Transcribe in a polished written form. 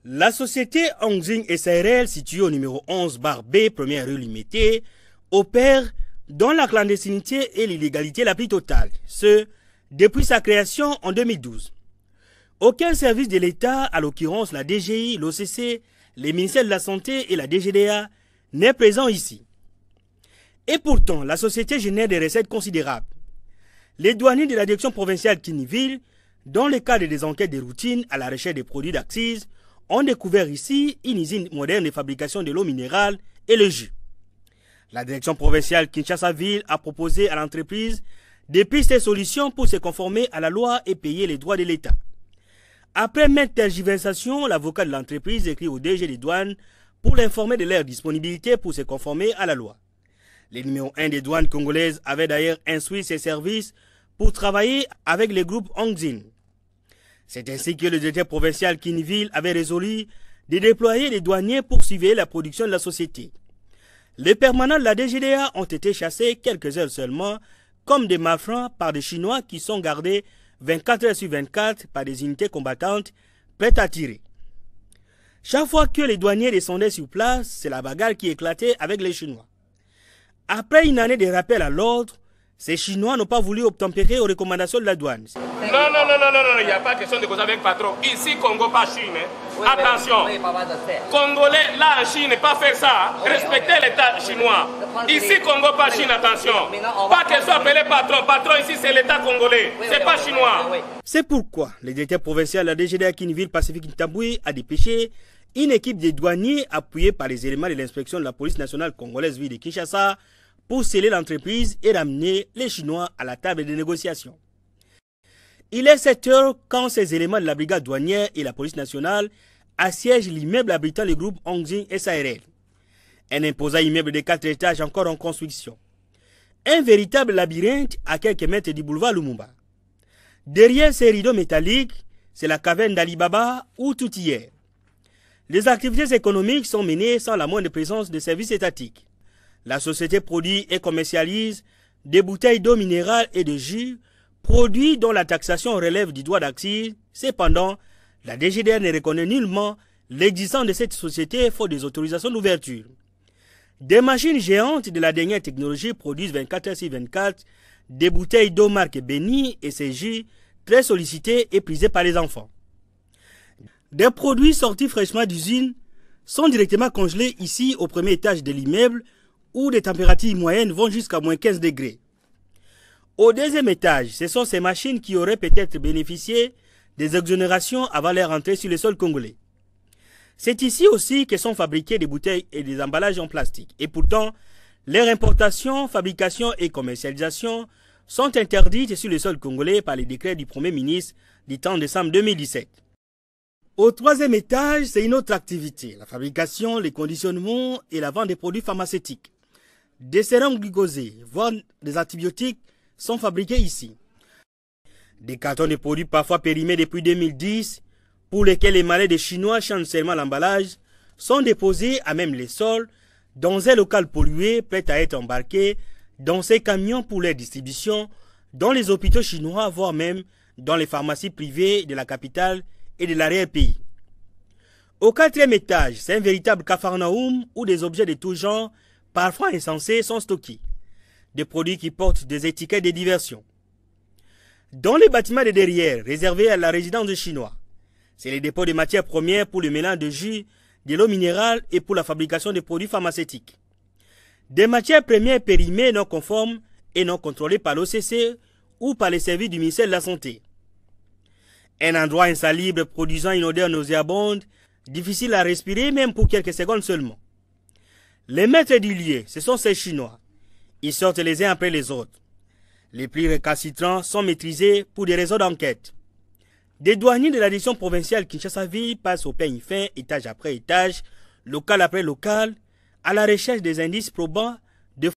La société Hongxing SARL, située au numéro 11/B, première rue Limété, opère dans la clandestinité et l'illégalité la plus totale, ce, depuis sa création en 2012. Aucun service de l'État, à l'occurrence la DGI, l'OCC, les ministères de la Santé et la DGDA, n'est présent ici. Et pourtant, la société génère des recettes considérables. Les douaniers de la direction provinciale Kiniville, dans le cadre des enquêtes de routine à la recherche des produits d'accise, ont découvert ici une usine moderne de fabrication de l'eau minérale et le jus. La direction provinciale Kinshasa-Ville a proposé à l'entreprise des pistes et solutions pour se conformer à la loi et payer les droits de l'État. Après maintes tergiversations, l'avocat de l'entreprise écrit au DG des douanes pour l'informer de leur disponibilité pour se conformer à la loi. Le numéro 1 des douanes congolaises avait d'ailleurs instruit ses services pour travailler avec le groupe Hongxing. C'est ainsi que le directeur provincial Kiniville avait résolu de déployer les douaniers pour surveiller la production de la société. Les permanents de la DGDA ont été chassés quelques heures seulement, comme des malfrats par des Chinois qui sont gardés 24 heures sur 24 par des unités combattantes prêtes à tirer. Chaque fois que les douaniers descendaient sur place, c'est la bagarre qui éclatait avec les Chinois. Après une année de rappel à l'ordre, ces Chinois n'ont pas voulu obtempérer aux recommandations de la douane. Non, il n'y a pas question de causer avec patron. Ici, Congo, pas Chine. Oui, attention. Oui, Congolais, là en Chine, pas faire ça. Respectez l'État chinois. Ici, Congo, pas Chine, attention. Pas qu'elle soit appelée patron. Patron, ici, c'est l'État congolais. C'est pas chinois. C'est pourquoi le directeur provincial de la DGDA Kiniville Pacifique Ntaboué a dépêché une équipe de douaniers appuyée par les éléments de l'inspection de la police nationale congolaise ville de Kinshasa pour sceller l'entreprise et ramener les Chinois à la table des négociations. Il est 7 heures quand ces éléments de la brigade douanière et la police nationale assiègent l'immeuble abritant le groupe Hongxing SARL. Un imposant immeuble de 4 étages encore en construction. Un véritable labyrinthe à quelques mètres du boulevard Lumumba. Derrière ces rideaux métalliques, c'est la caverne d'Alibaba où tout y est. Les activités économiques sont menées sans la moindre présence de services étatiques. La société produit et commercialise des bouteilles d'eau minérale et de jus, produits dont la taxation relève du droit d'accise. Cependant, la DGDA ne reconnaît nullement l'existence de cette société faute des autorisations d'ouverture. Des machines géantes de la dernière technologie produisent 24 heures sur 24 des bouteilles d'eau marque Beni et ses jus très sollicités et prisés par les enfants. Des produits sortis fraîchement d'usine sont directement congelés ici au premier étage de l'immeuble où les températures moyennes vont jusqu'à moins 15 degrés. Au deuxième étage, ce sont ces machines qui auraient peut-être bénéficié des exonérations avant leur entrée sur le sol congolais. C'est ici aussi que sont fabriquées des bouteilles et des emballages en plastique. Et pourtant, leur importation, fabrication et commercialisation sont interdites sur le sol congolais par les décrets du Premier ministre du 30 décembre 2017. Au troisième étage, c'est une autre activité, la fabrication, les conditionnements et la vente des produits pharmaceutiques. Des sérums glucosés, voire des antibiotiques, sont fabriqués ici. Des cartons de produits parfois périmés depuis 2010, pour lesquels les malais des Chinois changent seulement l'emballage, sont déposés à même les sols, dans un local pollué prêt à être embarqué dans ces camions pour leur distribution, dans les hôpitaux chinois, voire même dans les pharmacies privées de la capitale et de l'arrière-pays. Au quatrième étage, c'est un véritable capharnaüm où des objets de tout genre, parfois insensés, sont stockés. Des produits qui portent des étiquettes de diversion. Dans les bâtiments de derrière, réservés à la résidence des Chinois, c'est les dépôts de matières premières pour le mélange de jus, de l'eau minérale et pour la fabrication de produits pharmaceutiques. Des matières premières périmées non conformes et non contrôlées par l'OCC ou par les services du ministère de la Santé. Un endroit insalubre produisant une odeur nauséabonde, difficile à respirer même pour quelques secondes seulement. Les maîtres du lieu, ce sont ces Chinois. Ils sortent les uns après les autres. Les plus récalcitrants sont maîtrisés pour des raisons d'enquête. Des douaniers de la direction provinciale Kinshasa-Ville passent au peigne fin, étage après étage, local après local, à la recherche des indices probants